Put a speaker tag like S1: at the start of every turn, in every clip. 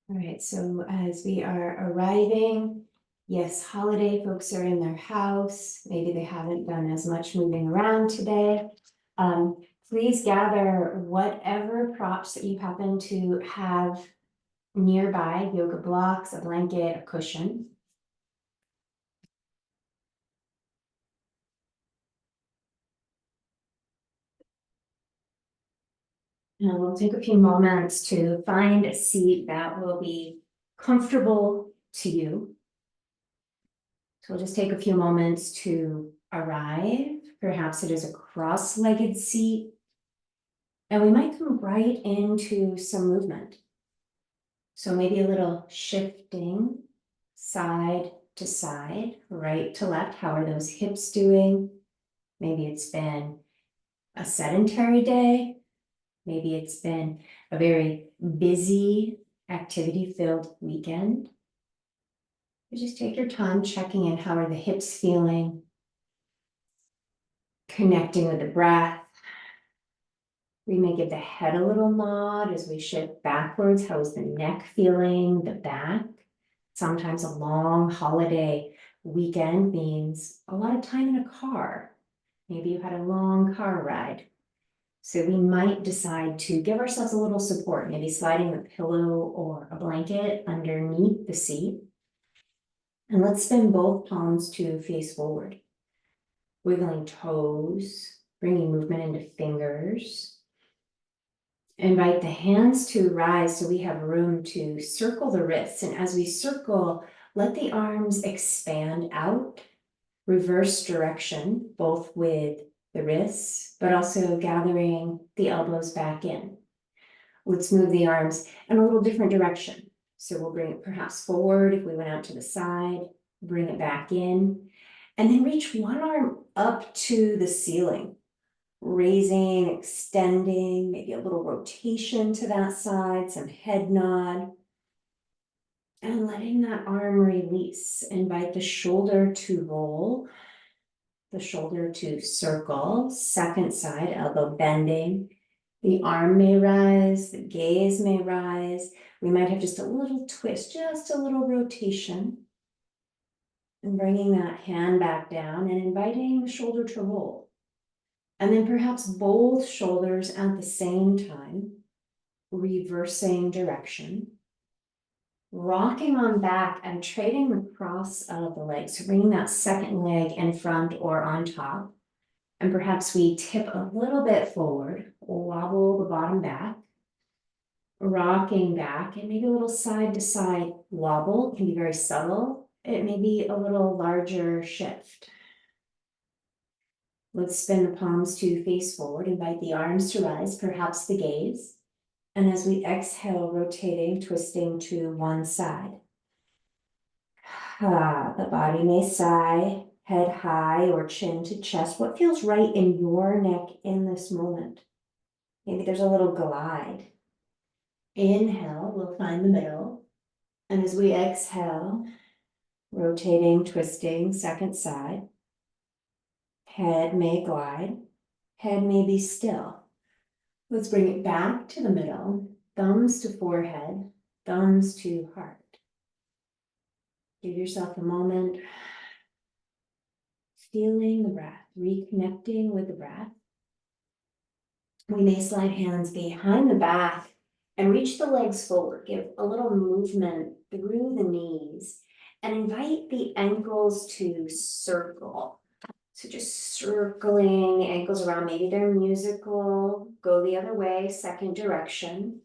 S1: All right, so as we are arriving, yes, holiday folks are in their house. Maybe they haven't done as much moving around today. Please gather whatever props that you happen to have nearby, yoga blocks, a blanket, a cushion. And we'll take a few moments to find a seat that will be comfortable to you. So we'll just take a few moments to arrive. Perhaps it is a cross-legged seat. And we might come right into some movement. So maybe a little shifting side to side, right to left. How are those hips doing? Maybe it's been a sedentary day. Maybe it's been a very busy, activity-filled weekend. You just take your time checking in. How are the hips feeling? Connecting with the breath. We may give the head a little nod as we shift backwards. How is the neck feeling? The back? Sometimes a long holiday weekend means a lot of time in a car. Maybe you had a long car ride. So we might decide to give ourselves a little support, maybe sliding a pillow or a blanket underneath the seat. And let's spin both palms to face forward. Wiggling toes, bringing movement into fingers. Invite the hands to rise so we have room to circle the wrists. And as we circle, let the arms expand out, reverse direction, both with the wrists, but also gathering the elbows back in. Let's move the arms in a little different direction. So we'll bring it perhaps forward if we went out to the side, bring it back in, and then reach one arm up to the ceiling. Raising, extending, maybe a little rotation to that side, some head nod. And letting that arm release. Invite the shoulder to roll, the shoulder to circle. Second side, elbow bending. The arm may rise, the gaze may rise. We might have just a little twist, just a little rotation. And bringing that hand back down and inviting the shoulder to roll. And then perhaps both shoulders at the same time, reversing direction, rocking on back and trading the cross of the legs, so bringing that second leg in front or on top. And perhaps we tip a little bit forward, wobble the bottom back, rocking back, and maybe a little side to side wobble. It can be very subtle. It may be a little larger shift. Let's spin the palms to face forward, invite the arms to rise, perhaps the gaze. And as we exhale, rotating, twisting to one side. The body may sigh, head high or chin to chest. What feels right in your neck in this moment? Maybe there's a little glide. Inhale, we'll find the middle. And as we exhale, rotating, twisting, second side. Head may glide, head may be still. Let's bring it back to the middle, thumbs to forehead, thumbs to heart. Give yourself a moment, feeling the breath, reconnecting with the breath. We may slide hands behind the back and reach the legs forward. Give a little movement through the knees and invite the ankles to circle. So just circling ankles around, maybe they're musical, go the other way, second direction.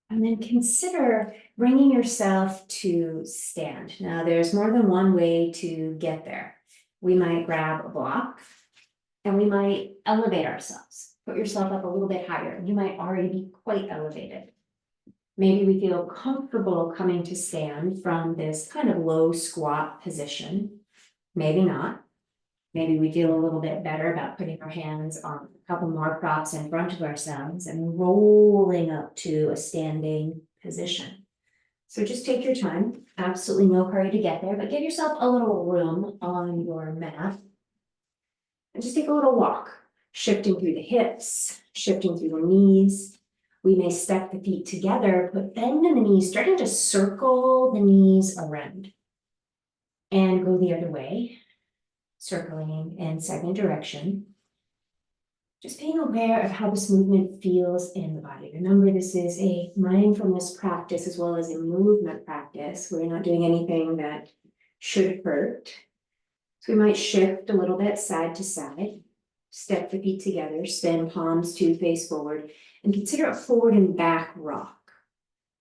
S1: And then consider bringing yourself to stand. Now there's more than one way to get there. We might grab a block and we might elevate ourselves, put yourself up a little bit higher. You might already be quite elevated. Maybe we feel comfortable coming to stand from this kind of low squat position. Maybe not. Maybe we feel a little bit better about putting our hands on a couple more props in front of ourselves and rolling up to a standing position. So just take your time, absolutely no hurry to get there, but give yourself a little room on your mat. And just take a little walk, shifting through the hips, shifting through the knees. We may step the feet together, put bend in the knees, starting to circle the knees around. And go the other way, circling in second direction. Just being aware of how this movement feels in the body. Remember, this is a mindfulness practice as well as a movement practice. We're not doing anything that should hurt. So we might shift a little bit side to side, step the feet together, spin palms to face forward, and consider a forward and back rock.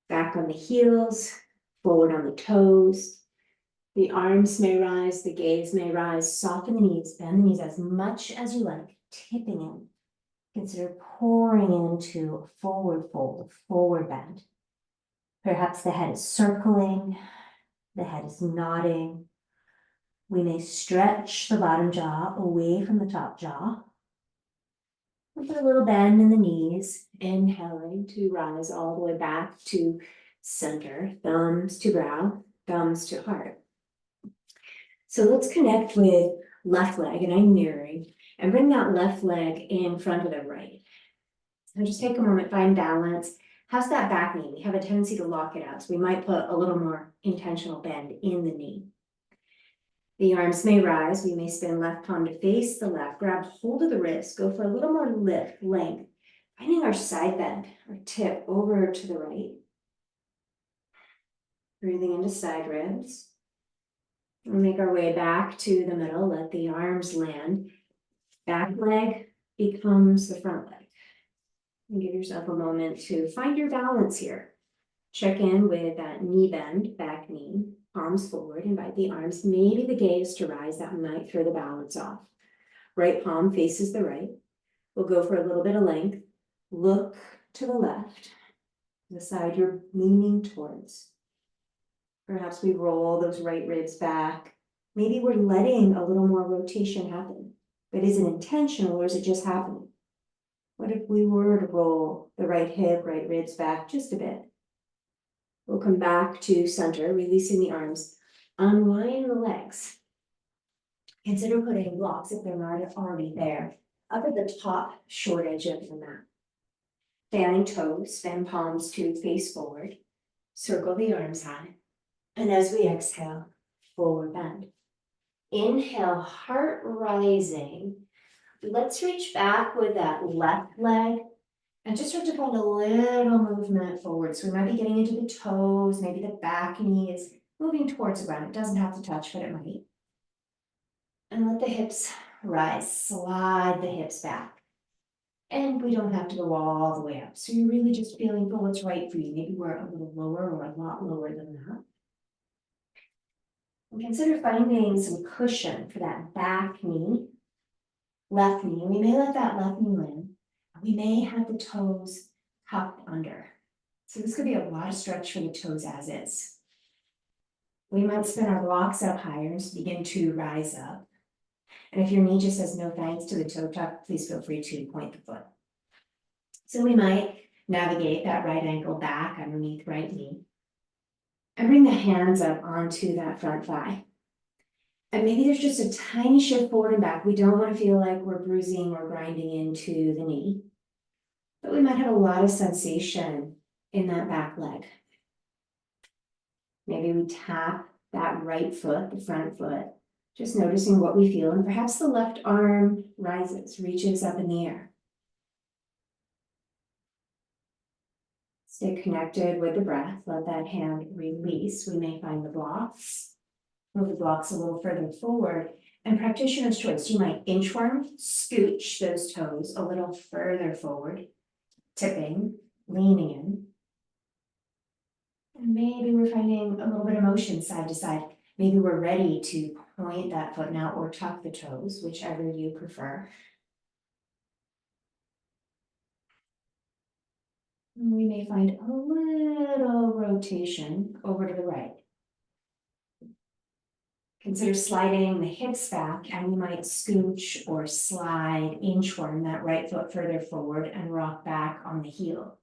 S1: Back on the heels, forward on the toes. The arms may rise, the gaze may rise, soften the knees, bend the knees as much as you like, tipping in. Consider pouring into a forward fold, forward bend. Perhaps the head is circling, the head is nodding. We may stretch the bottom jaw away from the top jaw. With a little bend in the knees, inhaling to rise all the way back to center, thumbs to brow, thumbs to heart. So let's connect with left leg, and I'm mirroring, and bring that left leg in front of the right. So just take a moment, find balance. How's that back knee? We have a tendency to lock it out, so we might put a little more intentional bend in the knee. The arms may rise, we may spin left palm to face the left, grab hold of the wrist, go for a little more lift, length, finding our side bend, or tip over to the right. Breathing into side ribs. We'll make our way back to the middle, let the arms land. Back leg becomes the front leg. And give yourself a moment to find your balance here. Check in with that knee bend, back knee, palms forward, invite the arms, maybe the gaze to rise, that might throw the balance off. Right palm faces the right. We'll go for a little bit of length. Look to the left, the side you're leaning towards. Perhaps we roll those right ribs back. Maybe we're letting a little more rotation happen. But is it intentional or is it just happening? What if we were to roll the right hip, right ribs back just a bit? We'll come back to center, releasing the arms. Unwind the legs. Consider putting blocks, if they're not already there, up at the top short edge of the mat. Fanning toes, fan palms to face forward. Circle the arms high. And as we exhale, forward bend. Inhale, heart rising. Let's reach back with that left leg and just start to find a little movement forward. So we might be getting into the toes, maybe the back knee is moving towards the ground. It doesn't have to touch, but it might. And let the hips rise, slide the hips back. And we don't have to go all the way up. So you're really just feeling for what's right for you. Maybe we're a little lower or a lot lower than that. And consider finding some cushion for that back knee, left knee. We may let that left knee land. We may have the toes tucked under. So this could be a lot of stretch for the toes as is. We might spin our blocks up higher and begin to rise up. And if your knee just says no thanks to the toe tuck, please feel free to point the foot. So we might navigate that right ankle back underneath right knee. And bring the hands up onto that front thigh. And maybe there's just a tiny shift forward and back. We don't want to feel like we're bruising or grinding into the knee. But we might have a lot of sensation in that back leg. Maybe we tap that right foot, the front foot, just noticing what we feel. And perhaps the left arm rises, reaches up in the air. Stay connected with the breath. Let that hand release. We may find the blocks. Move the blocks a little further forward. And practitioner's choice, you might inchworm, scooch those toes a little further forward, tipping, leaning in. And maybe we're finding a little bit of motion side to side. Maybe we're ready to point that foot now or tuck the toes, whichever you prefer. And we may find a little rotation over to the right. Consider sliding the hips back, and we might scooch or slide, inchworm that right foot further forward and rock back on the heel.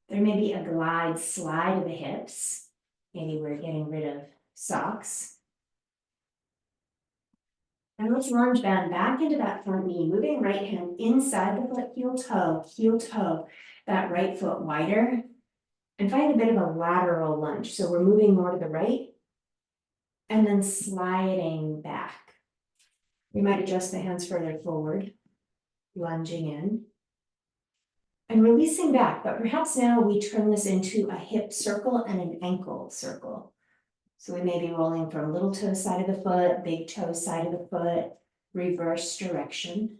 S1: There may be a glide slide of the hips. Maybe we're getting rid of socks. And let's lunge back into that front knee, moving right hand inside the foot, heel toe, that right foot wider. And find a bit of a lateral lunge. So we're moving more to the right and then sliding back. We might adjust the hands further forward, lunging in and releasing back. But perhaps now we turn this into a hip circle and an ankle circle. So we may be rolling from little toe side of the foot, big toe side of the foot, reverse direction.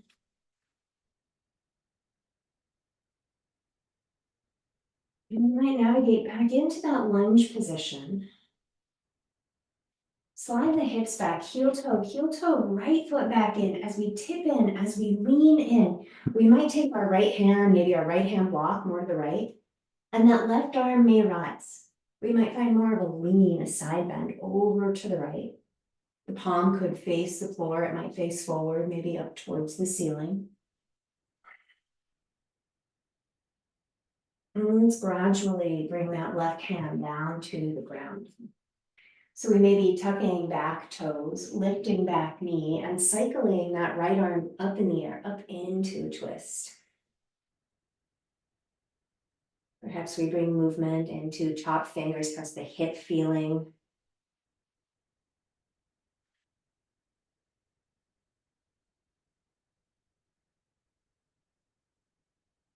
S1: And we might navigate back into that lunge position. Slide the hips back, heel toe, right foot back in. As we tip in, as we lean in, we might take our right hand, maybe our right hand block more to the right, and that left arm may rise. We might find more of a lean, a side bend over to the right. The palm could face the floor, it might face forward, maybe up towards the ceiling. And let's gradually bring that left hand down to the ground. So we may be tucking back toes, lifting back knee, and cycling that right arm up in the air, up into a twist. Perhaps we bring movement into top fingers past the hip feeling.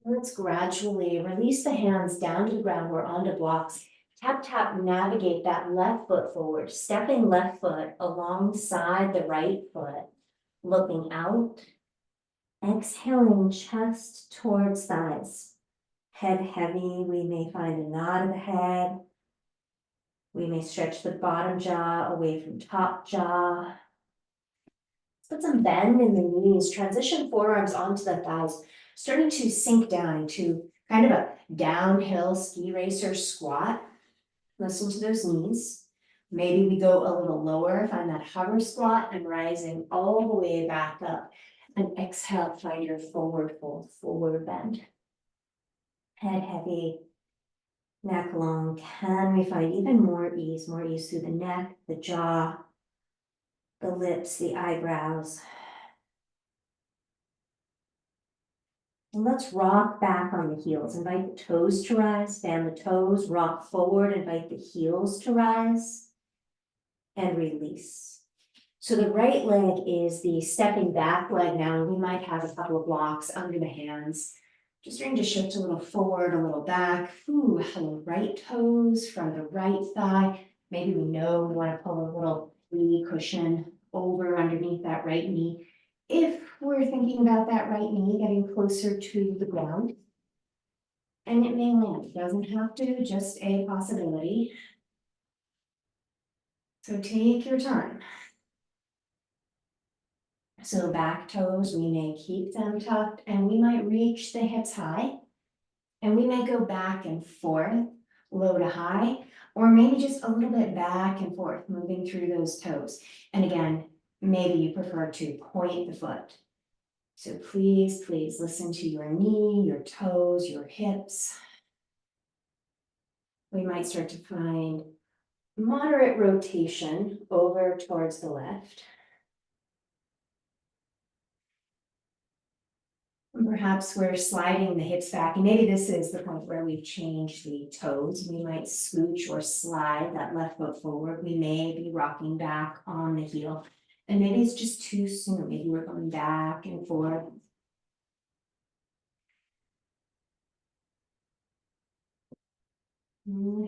S1: Let's gradually release the hands down to the ground or onto blocks. Tap, tap, navigate that left foot forward, stepping left foot alongside the right foot, looking out. Exhaling, chest towards thighs. Head heavy, we may find a nod of the head. We may stretch the bottom jaw away from top jaw. Let's put some bend in the knees, transition forearms onto the thighs, starting to sink down into kind of a downhill ski racer squat. Listen to those knees. Maybe we go a little lower, find that hover squat and rising all the way back up. And exhale, find your forward fold, forward bend. Head heavy, neck long. Can we find even more ease through the neck, the jaw, the lips, the eyebrows. And let's rock back on the heels. Invite the toes to rise, fan the toes, rock forward, invite the heels to rise, and release. So the right leg is the stepping back leg now, and we might have a couple of blocks under the hands. Just starting to shift a little forward, a little back. Ooh, hello, right toes from the right thigh. Maybe we know we want to pull a little knee cushion over underneath that right knee. If we're thinking about that right knee getting closer to the ground, and it may land, it doesn't have to, just a possibility. So take your time. So back toes, we may keep them tucked and we might reach the hips high. And we may go back and forth, low to high, or maybe just a little bit back and forth, moving through those toes. And again, maybe you prefer to point the foot. So please listen to your knee, your toes, your hips. We might start to find moderate rotation over towards the left. And perhaps we're sliding the hips back, and maybe this is the point where we've changed the toes. We might scooch or slide that left foot forward. We may be rocking back on the heel, and maybe it's just too soon. Maybe we're going back and forth.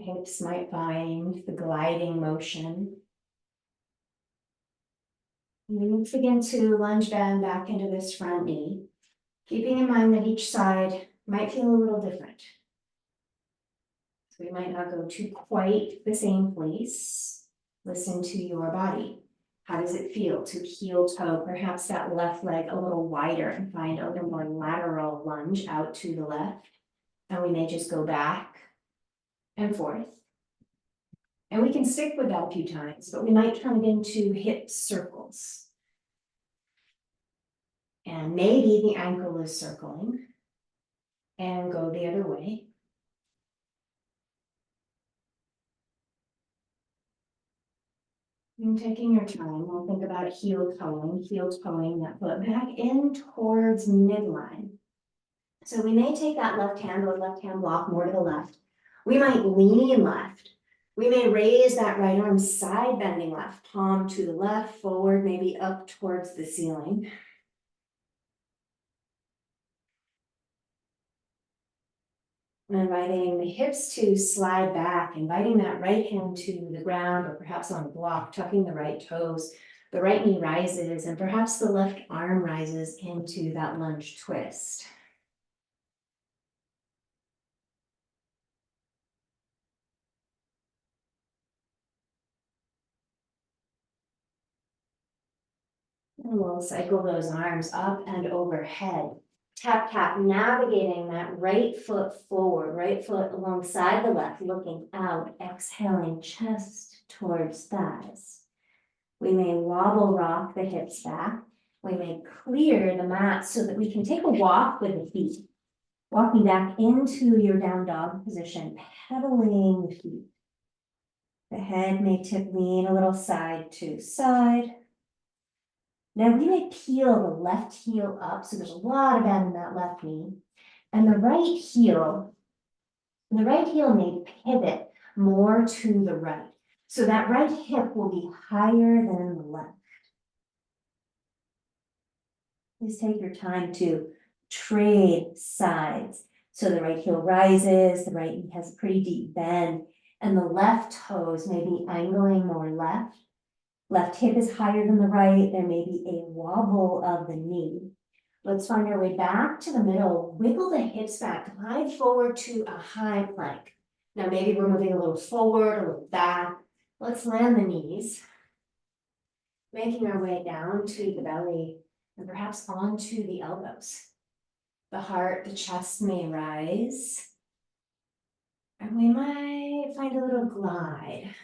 S1: Hips might find the gliding motion. And let's begin to lunge bend back into this front knee, keeping in mind that each side might feel a little different. So we might not go to quite the same place. Listen to your body. How does it feel to heel toe, perhaps that left leg a little wider, and find a little more lateral lunge out to the left. And we may just go back and forth. And we can stick with that a few times, but we might turn it into hip circles. And maybe the ankle is circling and go the other way. And taking your time, we'll think about heel toeing that foot back in towards midline. So we may take that left hand or left hand block more to the left. We might lean left. We may raise that right arm side bending left, palm to the left, forward, maybe up towards the ceiling. And inviting the hips to slide back, inviting that right hand to the ground or perhaps on the block, tucking the right toes. The right knee rises and perhaps the left arm rises into that lunge twist. And we'll cycle those arms up and overhead. Tap, tap, navigating that right foot forward, right foot alongside the left, looking out, exhaling chest towards thighs. We may wobble rock the hips back. We may clear the mat so that we can take a walk with the feet. Walking back into your down dog position, pedaling the feet. The head may tip lean a little side to side. Now we may peel the left heel up, so there's a lot of bend in that left knee. And the right heel may pivot more to the right. So that right hip will be higher than the left. Please take your time to trade sides. So the right heel rises, the right knee has a pretty deep bend, and the left toes may be angling more left. Left hip is higher than the right. There may be a wobble of the knee. Let's find our way back to the middle. Wiggle the hips back, glide forward to a high plank. Now maybe we're moving a little forward, a little back. Let's land the knees. Making our way down to the belly and perhaps onto the elbows. The heart, the chest may rise. And we might find a little glide,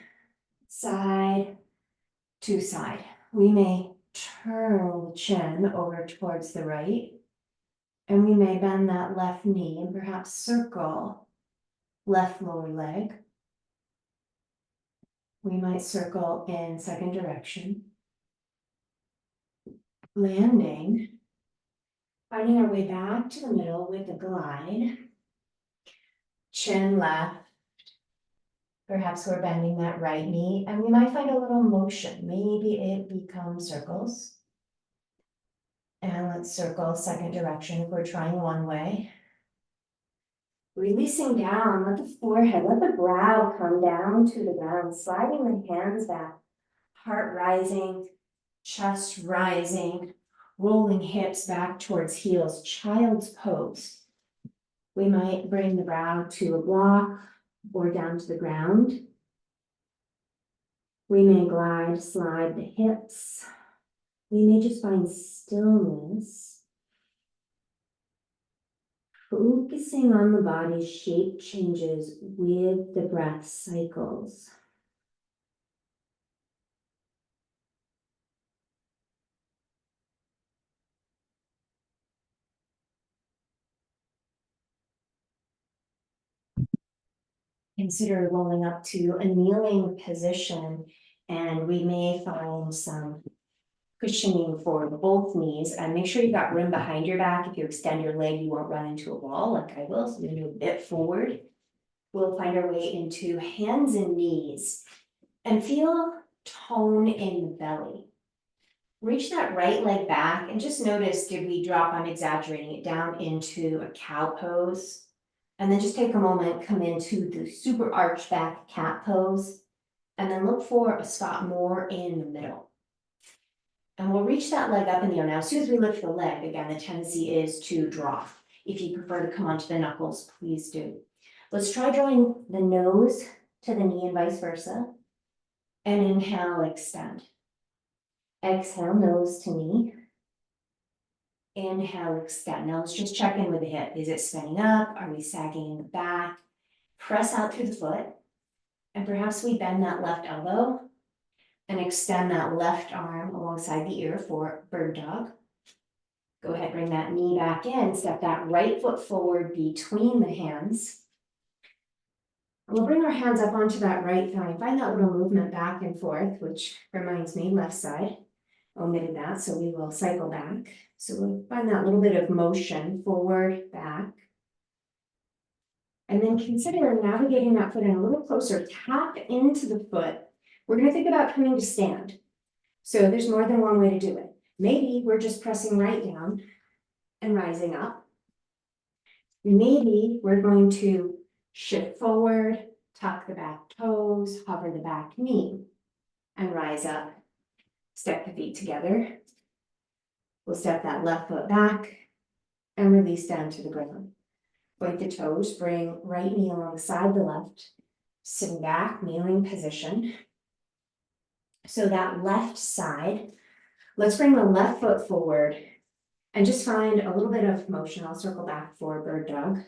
S1: side to side. We may turn the chin over towards the right, and we may bend that left knee and perhaps circle left lower leg. We might circle in second direction. Landing, finding our way back to the middle with a glide. Chin left. Perhaps we're bending that right knee, and we might find a little motion. Maybe it becomes circles. And let's circle second direction if we're trying one way. Releasing down, let the forehead, let the brow come down to the ground, sliding the hands back, heart rising, chest rising, rolling hips back towards heels, child's pose. We might bring the brow to a block or down to the ground. We may glide, slide the hips. We may just find stillness. Focusing on the body's shape changes with the breath cycles. Consider rolling up to a kneeling position, and we may find some cushioning for both knees, and make sure you got room behind your back. If you extend your leg, you won't run into a wall like I will, so maybe a bit forward. We'll find our way into hands and knees and feel tone in the belly. Reach that right leg back and just notice, did we drop, I'm exaggerating it, down into a cow pose? And then just take a moment, come into the super arched back cat pose, and then look for a spot more in the middle. And we'll reach that leg up in the air. Now, as soon as we lift the leg, again, the tendency is to drop. If you prefer to come onto the knuckles, please do. Let's try drawing the nose to the knee and vice versa. And inhale, extend. Exhale, nose to knee. Inhale, extend. Now let's just check in with the hip. Is it spinning up? Are we sagging in the back? Press out through the foot. And perhaps we bend that left elbow and extend that left arm alongside the ear for bird dog. Go ahead, bring that knee back in. Step that right foot forward between the hands. We'll bring our hands up onto that right thigh. Find that little movement back and forth, which reminds me, left side. Omitted that, so we will cycle back. So we'll find that little bit of motion, forward, back. And then consider navigating that foot in a little closer. Tap into the foot. We're going to think about coming to stand. So there's more than one way to do it. Maybe we're just pressing right down and rising up. Maybe we're going to shift forward, tuck the back toes, hover the back knee, and rise up. Step the feet together. We'll step that left foot back and release down to the ground. Point the toes, bring right knee alongside the left, sitting back, kneeling position. So that left side, let's bring the left foot forward and just find a little bit of motion. I'll circle back for bird dog.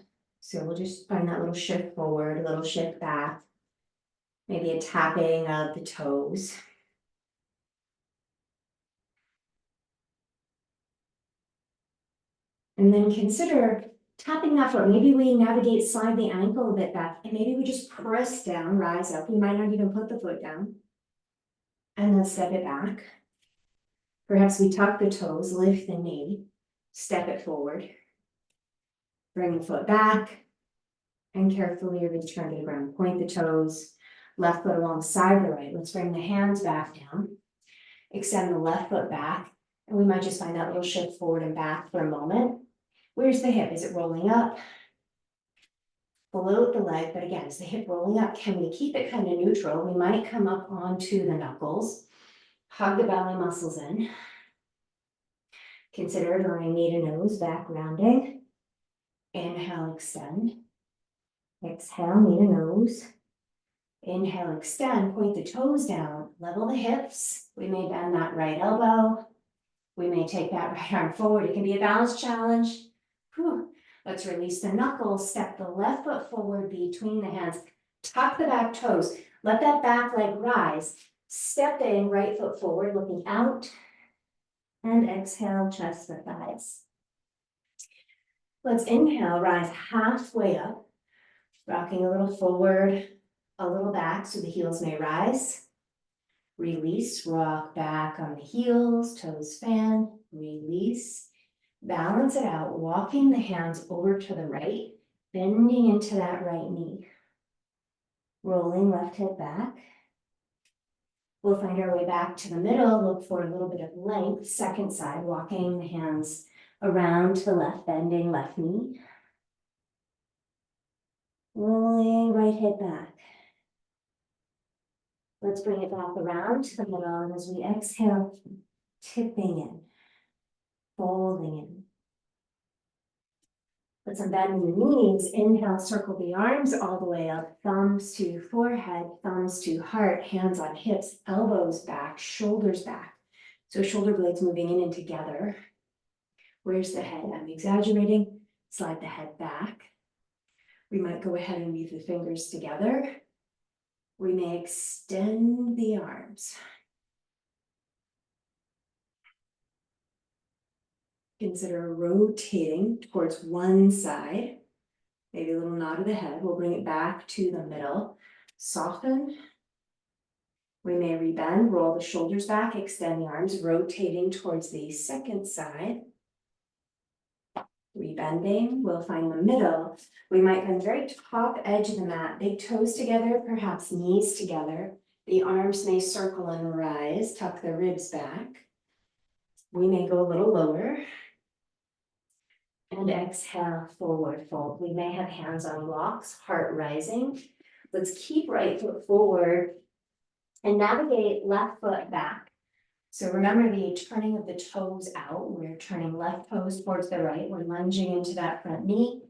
S1: So we'll just find that little shift forward, a little shift back, maybe a tapping of the toes. And then consider tapping that foot. Maybe we navigate, slide the ankle a bit back, and maybe we just press down, rise up. We might not even put the foot down. And then step it back. Perhaps we tuck the toes, lift the knee, step it forward. Bring the foot back and carefully return to the ground. Point the toes, left foot alongside the right. Let's bring the hands back down. Extend the left foot back, and we might just find that little shift forward and back for a moment. Where's the hip? Is it rolling up? Below the leg, but again, is the hip rolling up? Can we keep it kind of neutral? We might come up onto the knuckles, hug the belly muscles in. Consider drawing knee to nose, back rounding. Inhale, extend. Exhale, knee to nose. Inhale, extend, point the toes down, level the hips. We may bend that right elbow. We may take that right arm forward. It can be a balance challenge. Whew. Let's release the knuckles, step the left foot forward between the hands, tuck the back toes, let that back leg rise, step in, right foot forward, looking out, and exhale, chest to thighs. Let's inhale, rise halfway up, rocking a little forward, a little back, so the heels may rise. Release, rock back on the heels, toes fan, release. Balance it out, walking the hands over to the right, bending into that right knee. Rolling left hip back. We'll find our way back to the middle, look for a little bit of length, second side, walking the hands around to the left, bending left knee. Rolling right hip back. Let's bring it back around to the middle, and as we exhale, tipping in, folding in. Let's unbend the knees. Inhale, circle the arms all the way up. Thumbs to forehead, thumbs to heart, hands on hips, elbows back, shoulders back. So shoulder blades moving in and together. Where's the head? I'm exaggerating. Slide the head back. We might go ahead and weave the fingers together. We may extend the arms. Consider rotating towards one side, maybe a little nod of the head. We'll bring it back to the middle. Soften. We may rebend, roll the shoulders back, extend the arms, rotating towards the second side. Rebending, we'll find the middle. We might find the very top edge of the mat, big toes together, perhaps knees together. The arms may circle and rise, tuck the ribs back. We may go a little lower. And exhale, forward fold. We may have hands on blocks, heart rising. Let's keep right foot forward and navigate left foot back. So remember the turning of the toes out. We're turning left toes towards the right. We're lunging into that front knee,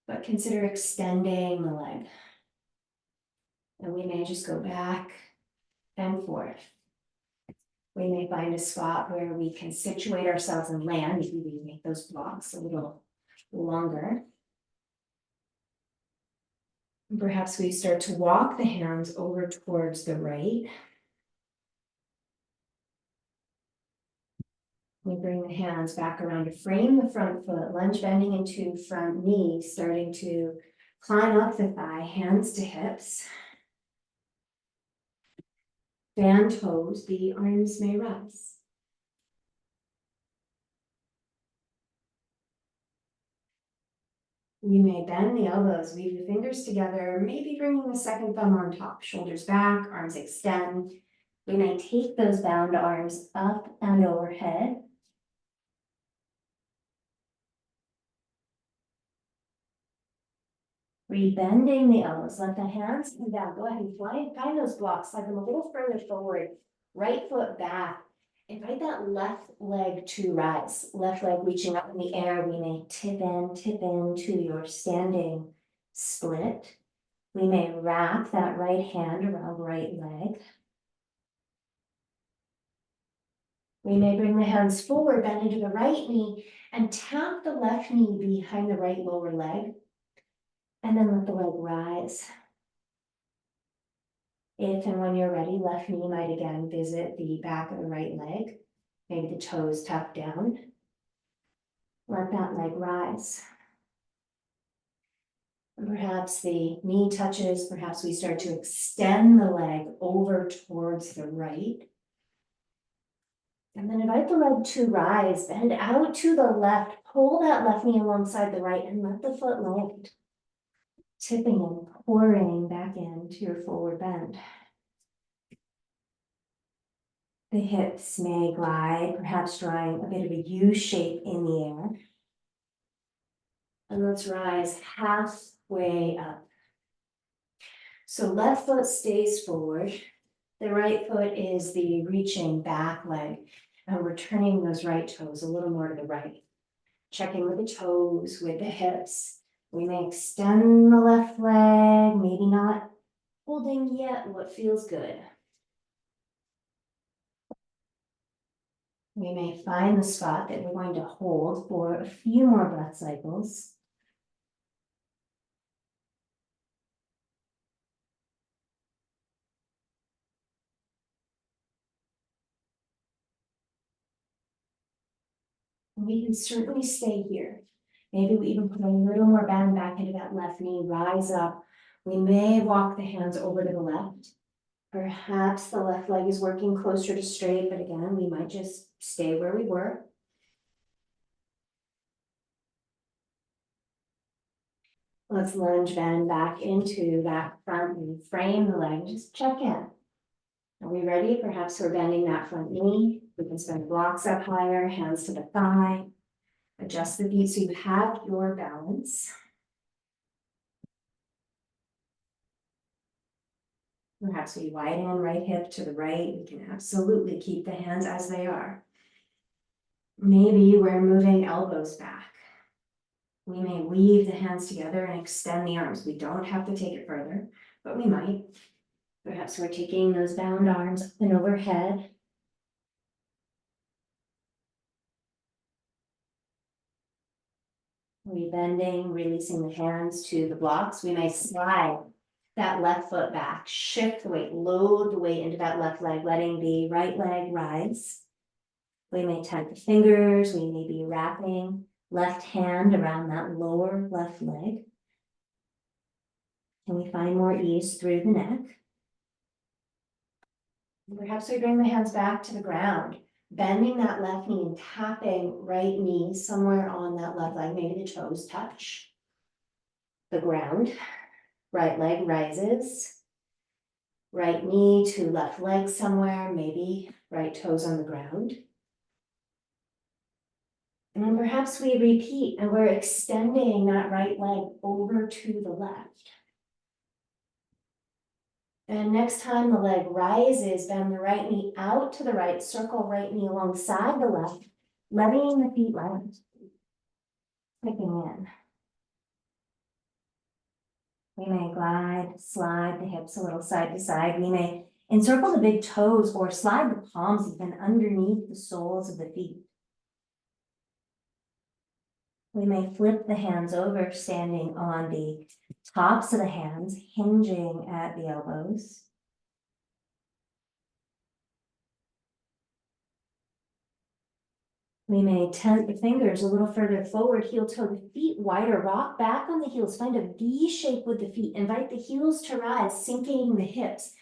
S1: but consider extending the leg. And we may just go back and forth. We may find a spot where we can situate ourselves and land. Maybe we make those blocks a little longer. And perhaps we start to walk the hands over towards the right. We bring the hands back around to frame the front foot, lunge bending into front knee, starting to Climb up the thigh, hands to hips. Fan toes, the arms may rise. You may bend the elbows, weave the fingers together, maybe bringing the second thumb on top, shoulders back, arms extend. We may take those bound arms up and overhead. Rebending the elbows, let the hands come down. Go ahead and find those blocks, slide them a little further forward. Right foot back. Invite that left leg to rise. Left leg reaching up in the air. We may tip into your standing split. We may wrap that right hand around right leg. We may bring the hands forward, bend into the right knee, and tap the left knee behind the right lower leg. And then let the leg rise. If and when you're ready, left knee might again visit the back of the right leg. Maybe the toes tucked down. Let that leg rise. And perhaps the knee touches, perhaps we start to extend the leg over towards the right. And then invite the leg to rise, bend out to the left, pull that left knee alongside the right and let the foot land. Tipping and pouring back into your forward bend. The hips may glide, perhaps drawing a bit of a U shape in the air. And let's rise halfway up. So left foot stays forward. The right foot is the reaching back leg. And we're turning those right toes a little more to the right. Checking with the toes, with the hips. We may extend the left leg, maybe not holding yet what feels good. We may find the spot that we're going to hold for a few more breath cycles. We can certainly stay here. Maybe we even put a little more bend back into that left knee, rise up. We may walk the hands over to the left. Perhaps the left leg is working closer to straight, but again, we might just stay where we were. Let's lunge bend back into that front and frame the leg. Just check in. Are we ready? Perhaps we're bending that front knee. We can spin the blocks up higher, hands to the thigh. Adjust the feet so you have your balance. Perhaps we widen right hip to the right. We can absolutely keep the hands as they are. Maybe we're moving elbows back. We may weave the hands together and extend the arms. We don't have to take it further, but we might. Perhaps we're taking those bound arms up and overhead. Rebending, releasing the hands to the blocks. We may slide that left foot back, shift the weight, load the weight into that left leg, letting the right leg rise. We may tap the fingers, we may be wrapping left hand around that lower left leg. Can we find more ease through the neck? Perhaps we bring the hands back to the ground, bending that left knee and tapping right knee somewhere on that left leg. Maybe the toes touch the ground. Right leg rises. Right knee to left leg somewhere, maybe right toes on the ground. And then perhaps we repeat and we're extending that right leg over to the left. And next time the leg rises, bend the right knee out to the right, circle right knee alongside the left, letting the feet land, clicking in. We may glide, slide the hips a little side to side. We may encircle the big toes or slide the palms even underneath the soles of the feet. We may flip the hands over, standing on the tops of the hands, hinging at the elbows. We may tent the fingers a little further forward, heel toe the feet wider, rock back on the heels, find a V shape with the feet, invite the heels to rise, sinking the hips,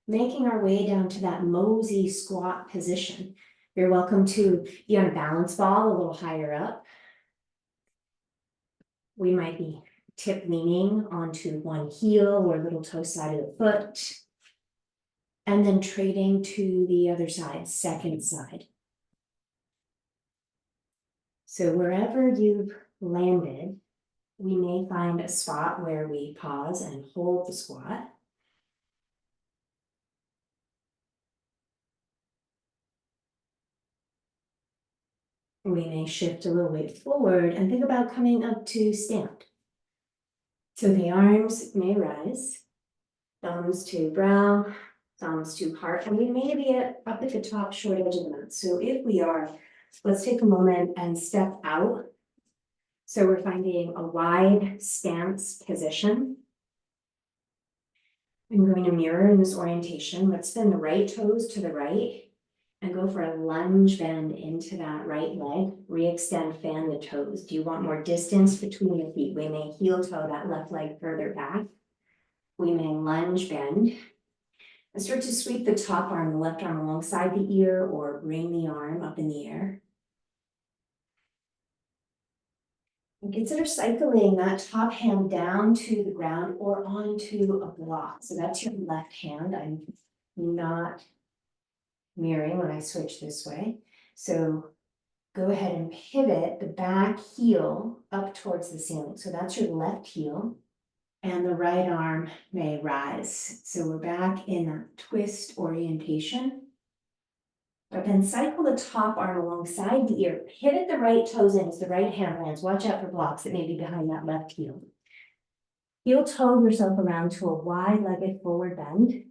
S1: making our way down to that mosey squat position. You're welcome to be on a balance ball a little higher up. We might be tip leaning onto one heel or little toe side of the foot. And then trading to the other side, second side. So wherever you've landed, we may find a spot where we pause and hold the squat. We may shift a little weight forward and think about coming up to stand. So the arms may rise, thumbs to brow, thumbs to heart, and we may be up at the top short edge of the mat. So if we are, let's take a moment and step out. So we're finding a wide stance position. I'm going to mirror in this orientation. Let's bend the right toes to the right and go for a lunge bend into that right leg. Re-extend, fan the toes. Do you want more distance between the feet? We may heel toe that left leg further back. We may lunge bend and start to sweep the top arm, the left arm alongside the ear, or bring the arm up in the air. And consider cycling that top hand down to the ground or onto a block. So that's your left hand. I'm not mirroring when I switch this way. So go ahead and pivot the back heel up towards the ceiling. So that's your left heel. And the right arm may rise. So we're back in that twist orientation. But then cycle the top arm alongside the ear. Pivot the right toes in as the right hand lands. Watch out for blocks that may be behind that left heel. Heel toe yourself around to a wide-legged forward bend.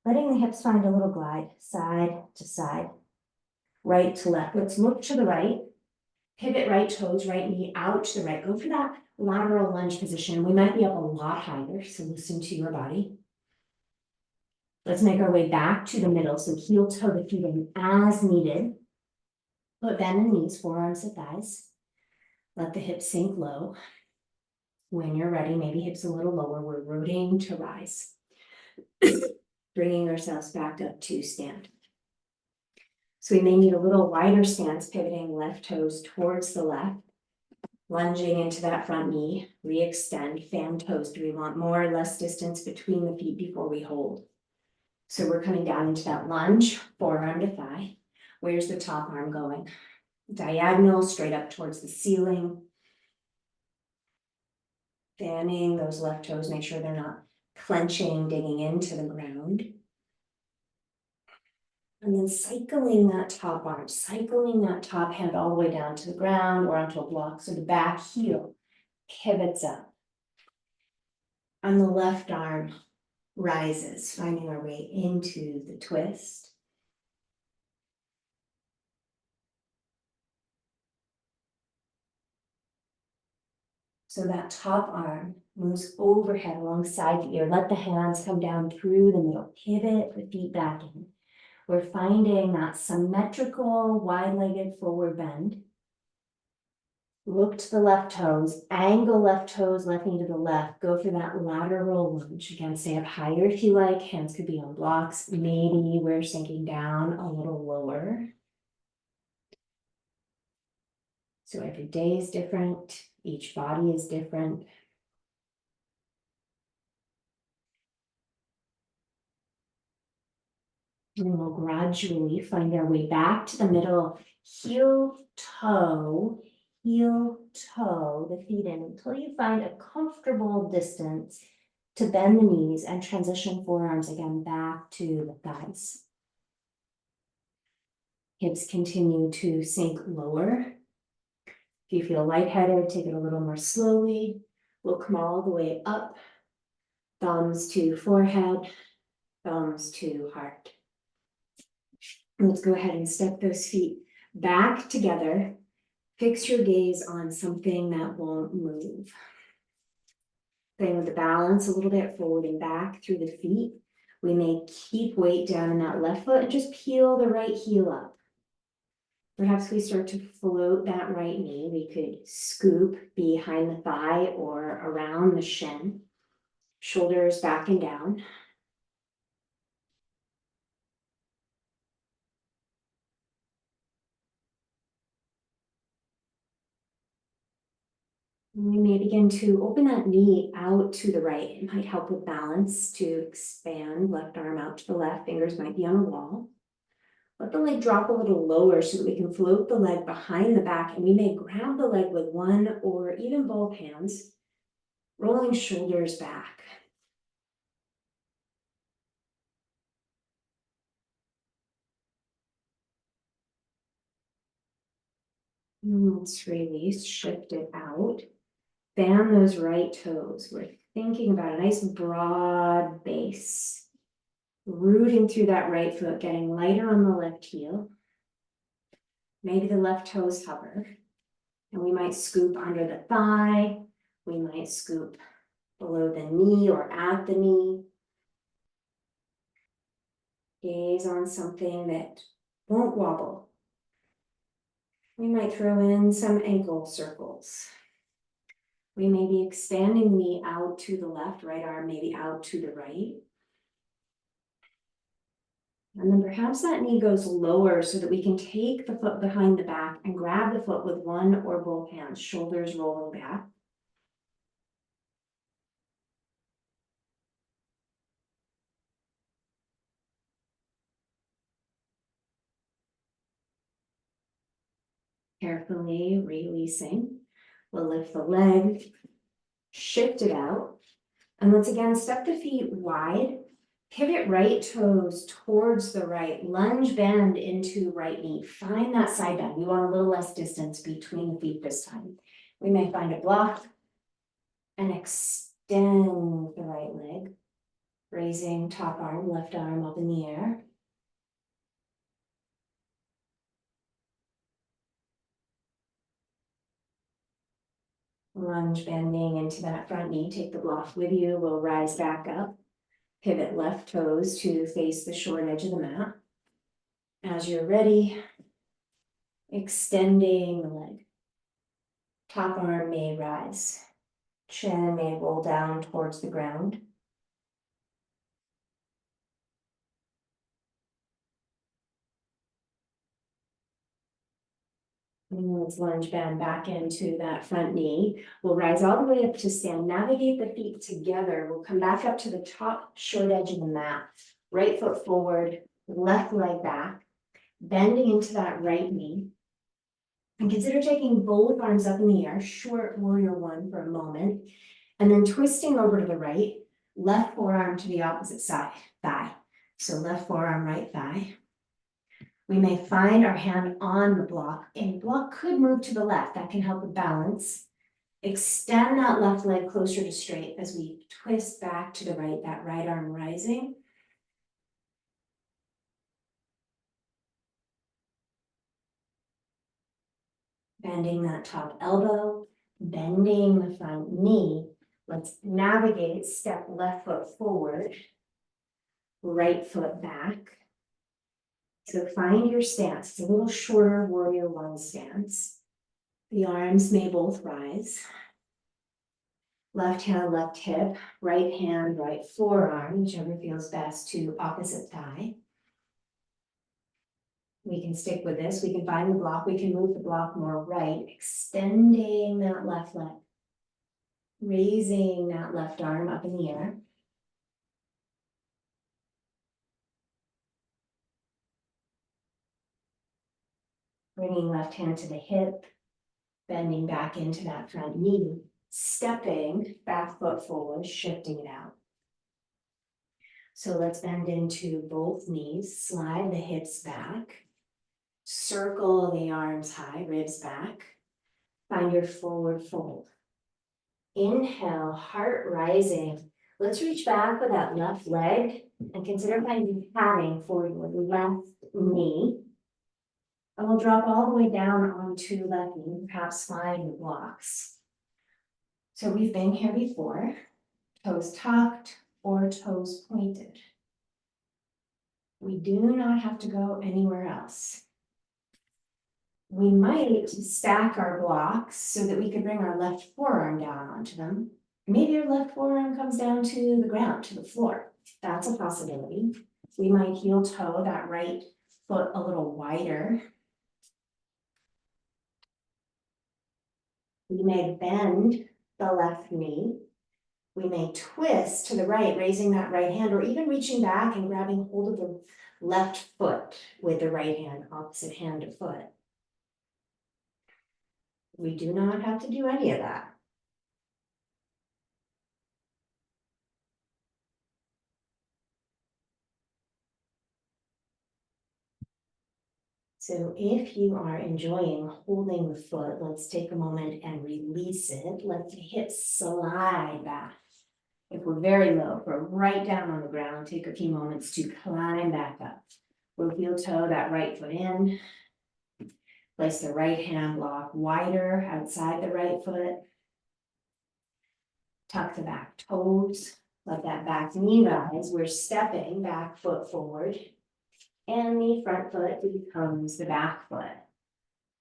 S1: Letting the hips find a little glide, side to side, right to left. Let's look to the right. Pivot right toes, right knee out to the right. Go for that lateral lunge position. We might be up a lot higher, so listen to your body. Let's make our way back to the middle. So heel toe the feet in as needed. But bend the knees, forearms to thighs. Let the hips sink low. When you're ready, maybe hips a little lower. We're rotating to rise. Bringing ourselves back up to stand. So we may need a little wider stance, pivoting left toes towards the left. Lunging into that front knee, re-extend, fan toes. Do we want more or less distance between the feet before we hold? So we're coming down into that lunge, forearm to thigh. Where's the top arm going? Diagonal, straight up towards the ceiling. Fanning those left toes, make sure they're not clenching, digging into the ground. And then cycling that top arm, cycling that top hand all the way down to the ground or onto a block. So the back heel pivots up. And the left arm rises, finding our way into the twist. So that top arm moves overhead alongside the ear. Let the hands come down through the middle. Pivot the feet back in. We're finding that symmetrical, wide-legged forward bend. Look to the left toes, angle left toes, left knee to the left. Go for that lateral lunge. Again, stay up higher if you like. Hands could be on blocks. Maybe we're sinking down a little lower. So every day is different. Each body is different. And we'll gradually find our way back to the middle. Heel, toe, the feet in until you find a comfortable distance to bend the knees and transition forearms again back to the thighs. Hips continue to sink lower. If you feel lightheaded, take it a little more slowly. We'll come all the way up. Thumbs to forehead, thumbs to heart. Let's go ahead and step those feet back together. Fix your gaze on something that won't move. Playing with the balance a little bit forward and back through the feet. We may keep weight down in that left foot and just peel the right heel up. Perhaps we start to float that right knee. We could scoop behind the thigh or around the shin, shoulders back and down. We may begin to open that knee out to the right. It might help with balance to expand left arm out to the left. Fingers might be on a wall. Let the leg drop a little lower so that we can float the leg behind the back, and we may grab the leg with one or even both hands, rolling shoulders back. Let's release, shift it out. Fan those right toes. We're thinking about a nice broad base. Rooting through that right foot, getting lighter on the left heel. Maybe the left toes hover. And we might scoop under the thigh. We might scoop below the knee or at the knee. Gaze on something that won't wobble. We might throw in some ankle circles. We may be expanding the knee out to the left, right arm maybe out to the right. And then perhaps that knee goes lower so that we can take the foot behind the back and grab the foot with one or both hands, shoulders rolling back. Carefully releasing. We'll lift the leg, shift it out, and let's again step the feet wide. Pivot right toes towards the right, lunge bend into right knee. Find that side bend. We want a little less distance between the feet this time. We may find a block and extend the right leg, raising top arm, left arm up in the air. Lunge bending into that front knee. Take the block with you. We'll rise back up. Pivot left toes to face the short edge of the mat. As you're ready, extending the leg. Top arm may rise. Chin may roll down towards the ground. And let's lunge bend back into that front knee. We'll rise all the way up to stand. Navigate the feet together. We'll come back up to the top short edge of the mat. Right foot forward, left leg back. Bending into that right knee. And consider taking both arms up in the air, short warrior one for a moment. And then twisting over to the right, left forearm to the opposite side, thigh. So left forearm, right thigh. We may find our hand on the block, and the block could move to the left. That can help with balance. Extend that left leg closer to straight as we twist back to the right, that right arm rising. Bending that top elbow, bending the front knee. Let's navigate, step left foot forward, right foot back. So find your stance. It's a little shorter warrior one stance. The arms may both rise. Left hand, left hip, right hand, right forearm, whichever feels best to opposite thigh. We can stick with this. We can find the block. We can move the block more right, extending that left leg. Raising that left arm up in the air. Bringing left hand to the hip, bending back into that front knee, stepping back foot forward, shifting it out. So let's bend into both knees, slide the hips back, circle the arms high, ribs back, find your forward fold. Inhale, heart rising. Let's reach back with that left leg and consider finding padding for your left knee. And we'll drop all the way down onto left knee, perhaps find the blocks. So we've been here before, toes tucked or toes pointed. We do not have to go anywhere else. We might stack our blocks so that we could bring our left forearm down onto them. Maybe your left forearm comes down to the ground, to the floor. That's a possibility. We might heel toe that right foot a little wider. We may bend the left knee. We may twist to the right, raising that right hand, or even reaching back and grabbing hold of the left foot with the right hand, opposite hand to foot. We do not have to do any of that. So if you are enjoying holding the foot, let's take a moment and release it. Let the hips slide back. If we're very low, we're right down on the ground, take a few moments to climb back up. We'll heel toe that right foot in. Place the right hand block wider outside the right foot. Tuck the back toes. Let that back knee rise. We're stepping back foot forward. And the front foot becomes the back foot.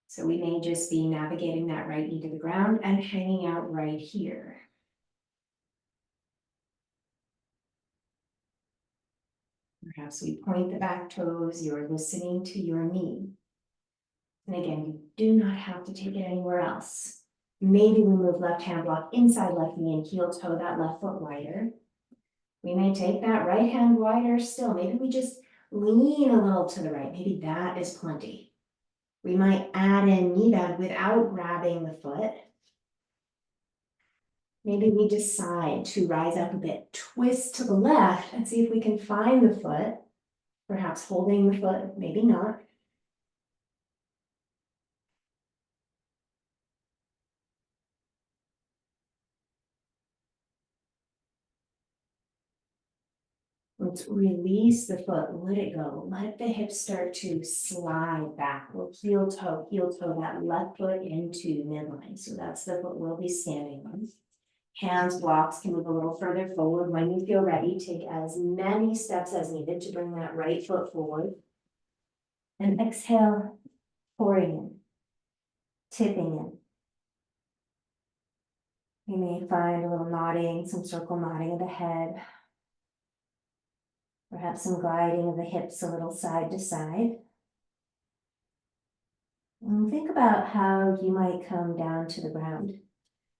S1: So we may just be navigating that right knee to the ground and hanging out right here. Perhaps we point the back toes, you're listening to your knee. And again, you do not have to take it anywhere else. Maybe we move left hand block inside left knee and heel toe that left foot wider. We may take that right hand wider still. Maybe we just lean a little to the right. Maybe that is plenty. We might add in knee bend without grabbing the foot. Maybe we decide to rise up a bit, twist to the left and see if we can find the foot, perhaps holding the foot, maybe not. Let's release the foot, let it go. Let the hips start to slide back. We'll heel toe that left foot into midline. So that's the foot we'll be standing on. Hands blocks can move a little further forward. When you feel ready, take as many steps as needed to bring that right foot forward. And exhale, pouring in, tipping in. You may find a little nodding, some circle nodding of the head. Perhaps some gliding of the hips a little side to side. And think about how you might come down to the ground.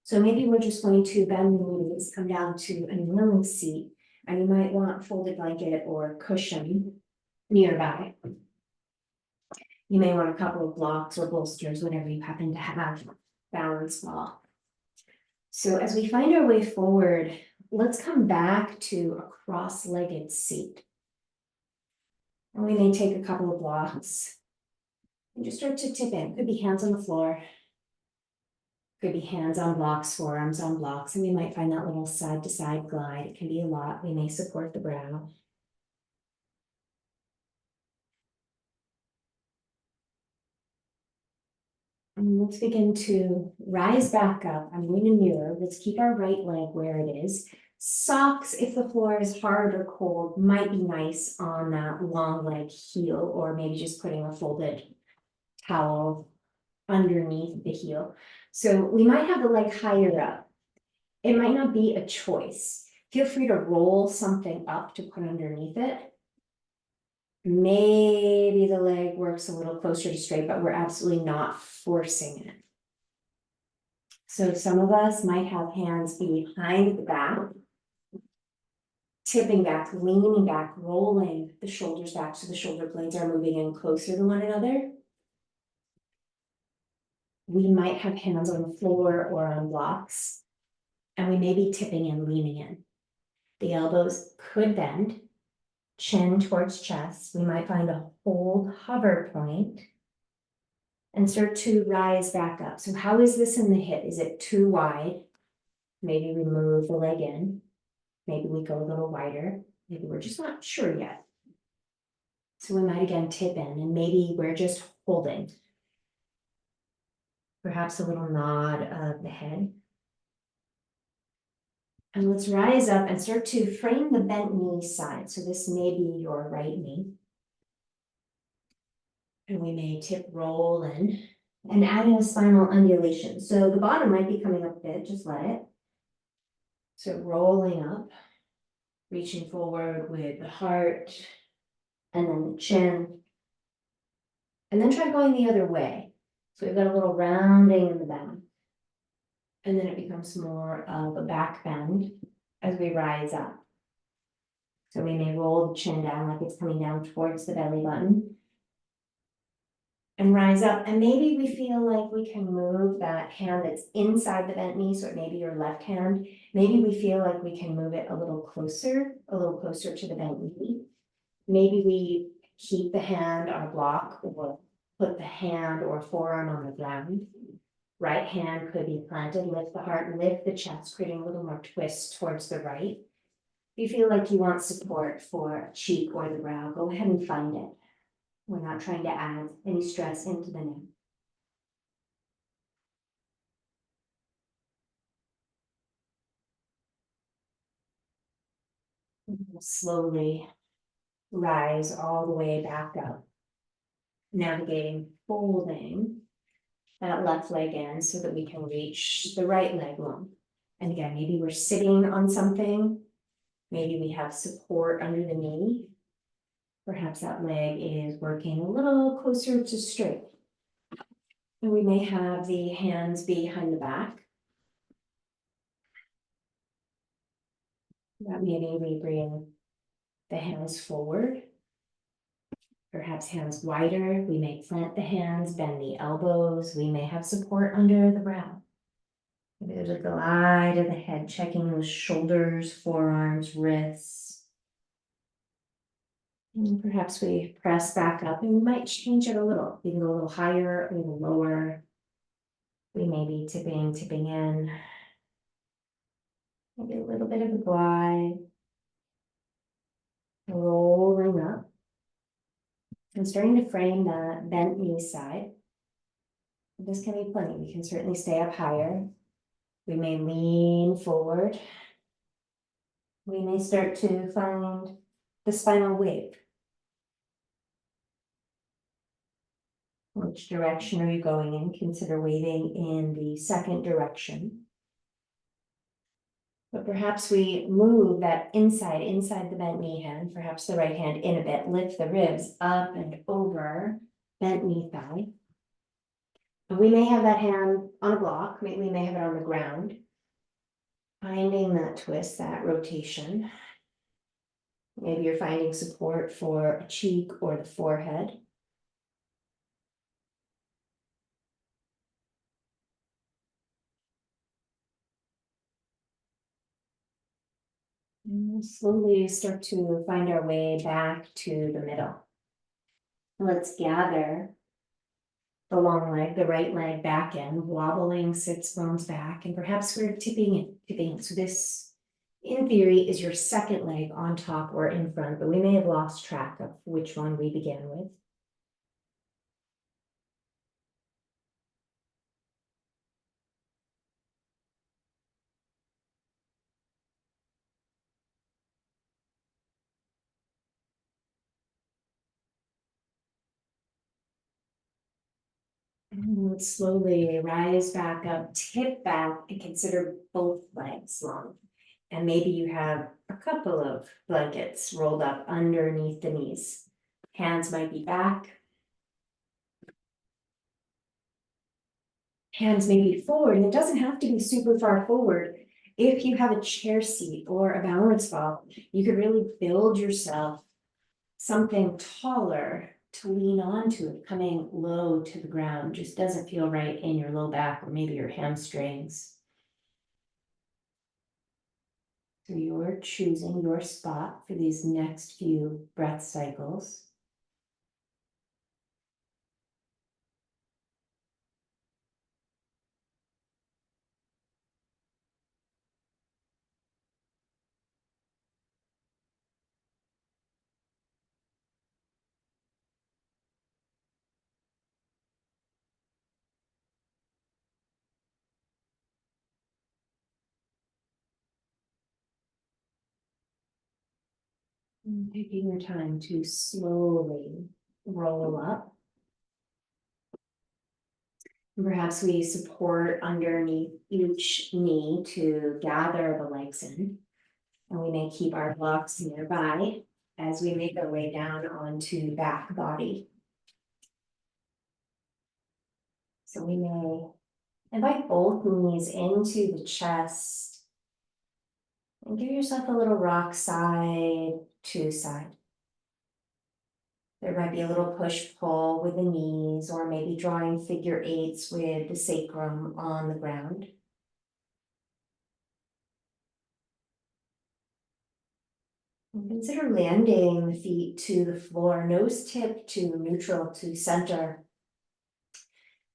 S1: So maybe we're just going to bend the knees, come down to a kneeling seat, and you might want folded blanket or cushion nearby. You may want a couple of blocks or bolsters, whatever you happen to have, balance ball. So as we find our way forward, let's come back to a cross-legged seat. And we may take a couple of blocks and just start to tip in. Could be hands on the floor. Could be hands on blocks, forearms on blocks, and we might find that little side to side glide. It can be a lot. We may support the brow. And let's begin to rise back up. I'm going to mirror. Let's keep our right leg where it is. Socks, if the floor is hard or cold, might be nice on that long leg heel, or maybe just putting a folded towel underneath the heel. So we might have the leg higher up. It might not be a choice. Feel free to roll something up to put underneath it. Maybe the leg works a little closer to straight, but we're absolutely not forcing it. So some of us might have hands behind the back, tipping back, leaning back, rolling the shoulders back so the shoulder blades are moving in closer to one another. We might have hands on the floor or on blocks, and we may be tipping and leaning in. The elbows could bend, chin towards chest. We might find a hold hover point and start to rise back up. So how is this in the hip? Is it too wide? Maybe we move the leg in. Maybe we go a little wider. Maybe we're just not sure yet. So we might again tip in, and maybe we're just holding. Perhaps a little nod of the head. And let's rise up and start to frame the bent knee side. So this may be your right knee. And we may tip roll in. And adding a spinal undulation. So the bottom might be coming up a bit, just let it. So rolling up, reaching forward with the heart and then the chin. And then try going the other way. So we've got a little rounding in the back. And then it becomes more of a back bend as we rise up. So we may roll the chin down like it's coming down towards the belly button. And rise up, and maybe we feel like we can move that hand that's inside the bent knee, so it may be your left hand. Maybe we feel like we can move it a little closer to the bent knee. Maybe we keep the hand on a block or put the hand or forearm on the ground. Right hand could be planted, lift the heart, lift the chest, creating a little more twist towards the right. If you feel like you want support for a cheek or the brow, go ahead and find it. We're not trying to add any stress into the neck. We'll slowly rise all the way back up. Navigating, folding that left leg in so that we can reach the right leg long. And again, maybe we're sitting on something. Maybe we have support under the knee. Perhaps that leg is working a little closer to straight. And we may have the hands behind the back. That maybe we bring the hands forward. Perhaps hands wider. We may plant the hands, bend the elbows. We may have support under the brow. Maybe there's a glide of the head, checking those shoulders, forearms, wrists. And perhaps we press back up and we might change it a little. We can go a little higher, a little lower. We may be tipping in. Maybe a little bit of a glide. Rolling up. And starting to frame that bent knee side. This can be plenty. We can certainly stay up higher. We may lean forward. We may start to find the spinal wave. Which direction are you going in? Consider waving in the second direction. But perhaps we move that inside the bent knee hand, perhaps the right hand in a bit, lift the ribs up and over, bent knee thigh. And we may have that hand on a block, we may have it on the ground. Finding that twist, that rotation. Maybe you're finding support for a cheek or the forehead. And we'll slowly start to find our way back to the middle. Let's gather the long leg, the right leg back in, wobbling sits bones back, and perhaps we're tipping in. So this, in theory, is your second leg on top or in front, but we may have lost track of which one we began with. And let's slowly rise back up, tip back, and consider both legs long. And maybe you have a couple of blankets rolled up underneath the knees. Hands might be back. Hands may be forward, and it doesn't have to be super far forward. If you have a chair seat or a balance ball, you could really build yourself something taller to lean onto. It coming low to the ground just doesn't feel right in your low back or maybe your hamstrings. So you're choosing your spot for these next few breath cycles. And taking your time to slowly roll up. Perhaps we support underneath each knee to gather the legs in. And we may keep our blocks nearby as we make our way down onto back body. So we may invite both knees into the chest and give yourself a little rock side to side. There might be a little push-pull with the knees, or maybe drawing figure eights with the sacrum on the ground. And consider landing the feet to the floor, nose tip to neutral to center.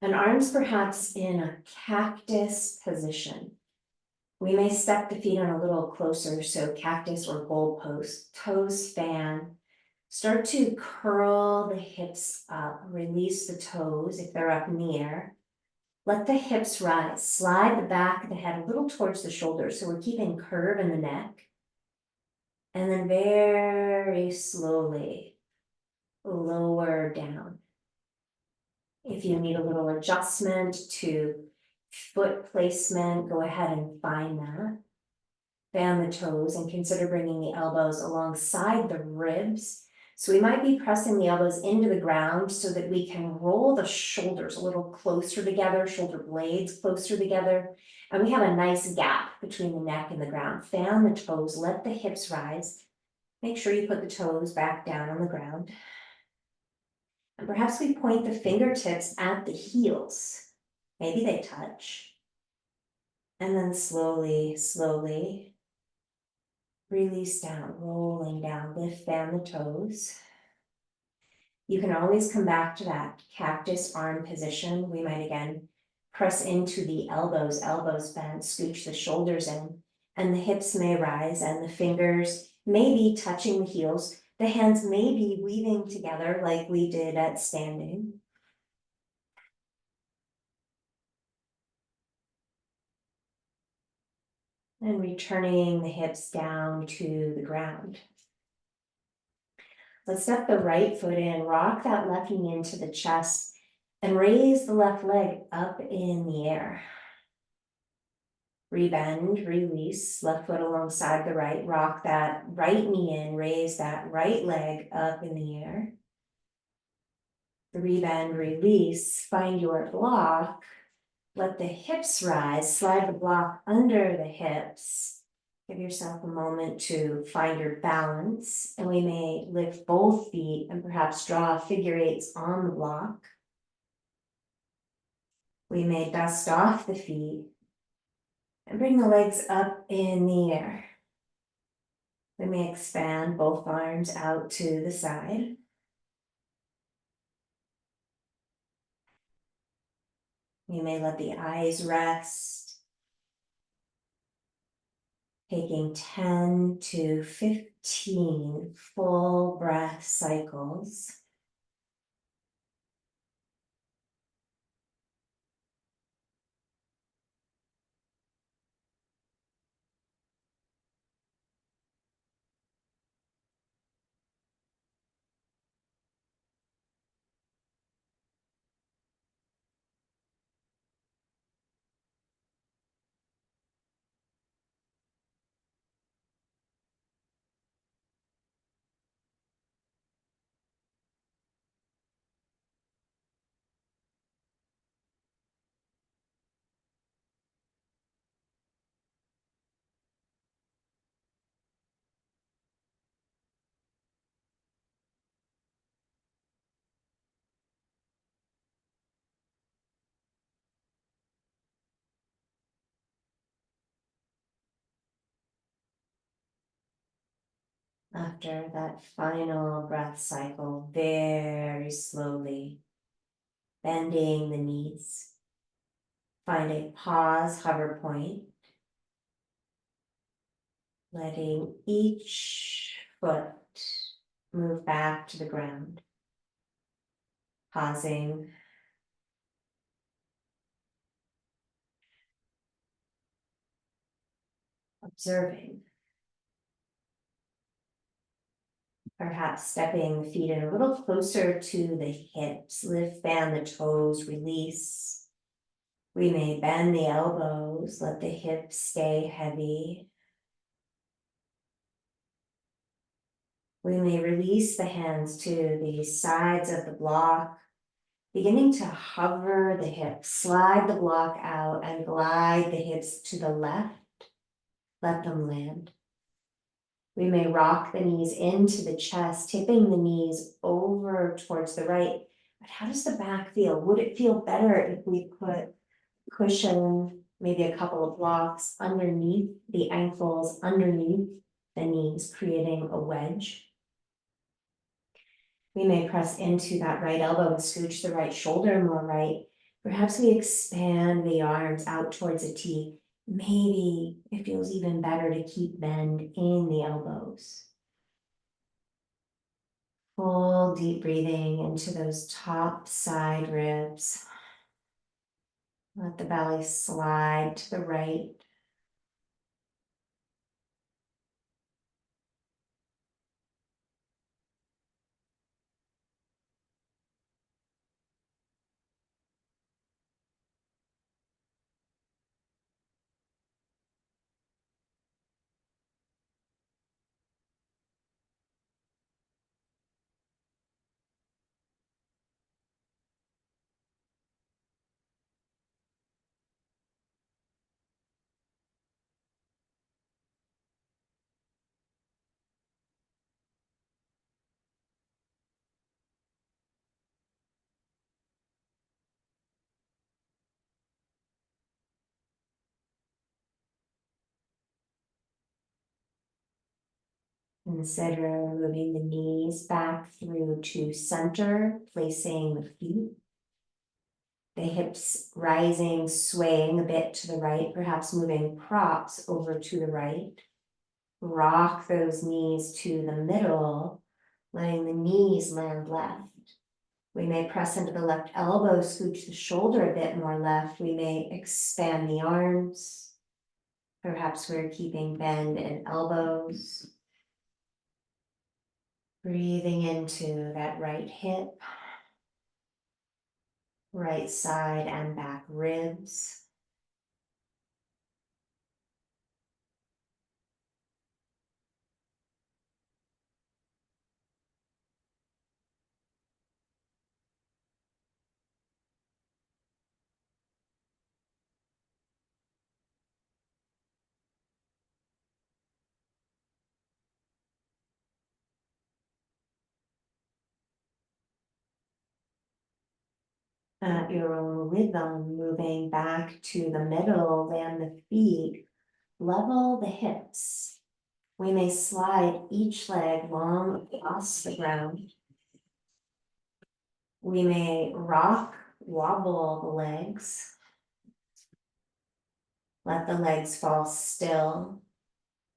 S1: And arms perhaps in a cactus position. We may step the feet on a little closer, so cactus or goalpost, toes fan. Start to curl the hips up, release the toes if they're up in the air. Let the hips rise, slide the back of the head a little towards the shoulders, so we're keeping curve in the neck. And then very slowly lower down. If you need a little adjustment to foot placement, go ahead and find that. Fan the toes and consider bringing the elbows alongside the ribs. So we might be pressing the elbows into the ground so that we can roll the shoulders a little closer together, shoulder blades closer together. And we have a nice gap between the neck and the ground. Fan the toes, let the hips rise. Make sure you put the toes back down on the ground. And perhaps we point the fingertips at the heels. Maybe they touch. And then slowly, slowly release down, rolling down, lift, fan the toes. You can always come back to that cactus arm position. We might again press into the elbows, elbows bent, scooch the shoulders in, and the hips may rise and the fingers may be touching the heels. The hands may be weaving together like we did at standing. And returning the hips down to the ground. Let's step the right foot in, rock that left knee into the chest, and raise the left leg up in the air. Rebend, release, left foot alongside the right, rock that right knee in, raise that right leg up in the air. Rebend, release, find your block, let the hips rise, slide the block under the hips. Give yourself a moment to find your balance, and we may lift both feet and perhaps draw figure eights on the block. We may dust off the feet and bring the legs up in the air. We may expand both arms out to the side. We may let the eyes rest, taking 10 to 15 full breath cycles. After that final breath cycle, very slowly bending the knees. Find a pause hover point, letting each foot move back to the ground. Pausing, observing. Perhaps stepping the feet in a little closer to the hips, lift, bend the toes, release. We may bend the elbows, let the hips stay heavy. We may release the hands to the sides of the block, beginning to hover the hips, slide the block out and glide the hips to the left. Let them land. We may rock the knees into the chest, tipping the knees over towards the right. But how does the back feel? Would it feel better if we put cushion, maybe a couple of blocks underneath the ankles, underneath the knees, creating a wedge? We may press into that right elbow and scooch the right shoulder more right. Perhaps we expand the arms out towards a T. Maybe it feels even better to keep bend in the elbows. Full deep breathing into those top side ribs. Let the belly slide to the right. Consider moving the knees back through to center, placing the feet. The hips rising, swaying a bit to the right, perhaps moving props over to the right. Rock those knees to the middle, letting the knees land left. We may press into the left elbow, scooch the shoulder a bit more left. We may expand the arms. Perhaps we're keeping bend in elbows. Breathing into that right hip, right side and back ribs. At your own rhythm, moving back to the middle, land the feet, level the hips. We may slide each leg long across the ground. We may rock, wobble the legs. Let the legs fall still.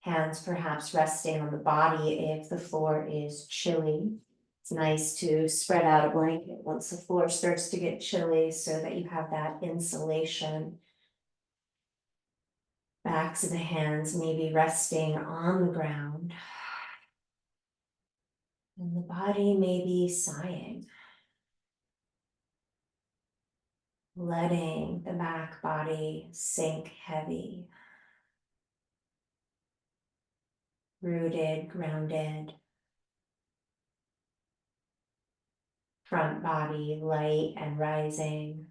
S1: Hands perhaps resting on the body if the floor is chilly. It's nice to spread out a blanket once the floor starts to get chilly so that you have that insulation. Backs of the hands maybe resting on the ground. And the body may be sighing. Letting the back body sink heavy. Rooted, grounded. Front body light and rising.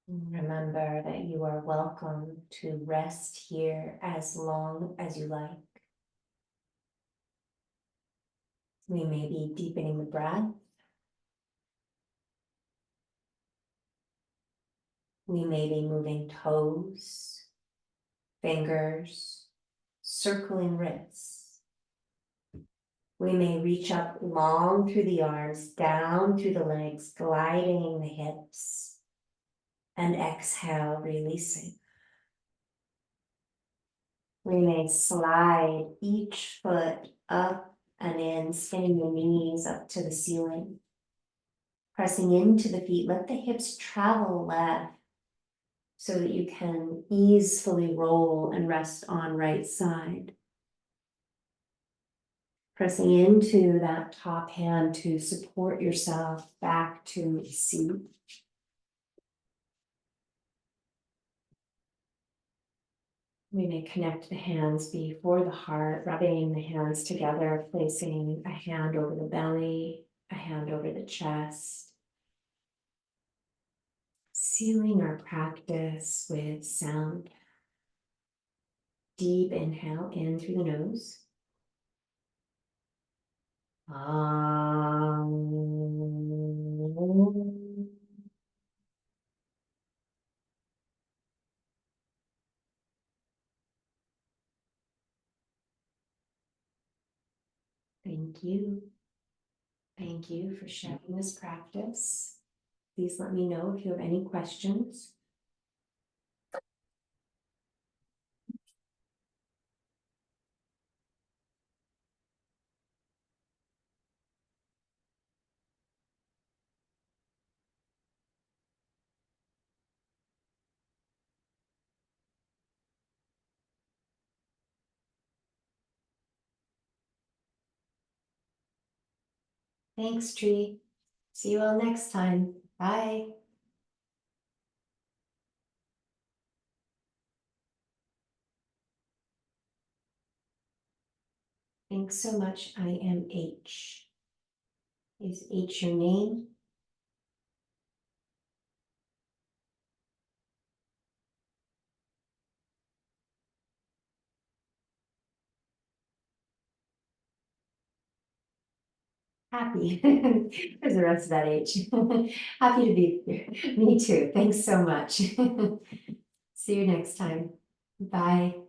S1: Remember that you are welcome to rest here as long as you like. We may be deepening the breath. We may be moving toes, fingers, circling wrists. We may reach up long through the arms, down through the legs, gliding the hips, and exhale, releasing. We may slide each foot up and in, spinning the knees up to the ceiling. Pressing into the feet, let the hips travel left so that you can easily roll and rest on right side. Pressing into that top hand to support yourself back to seat. We may connect the hands before the heart, rubbing the hands together, placing a hand over the belly, a hand over the chest. Sealing our practice with sound. Deep inhale in through the nose. Thank you. Thank you for sharing this practice. Please let me know if you have any questions. Thanks, Tree. See you all next time. Bye. Thanks so much. I am H. Is H your name? Happy. There's the rest of that H. Happy to be here. Me too. Thanks so much. See you next time. Bye.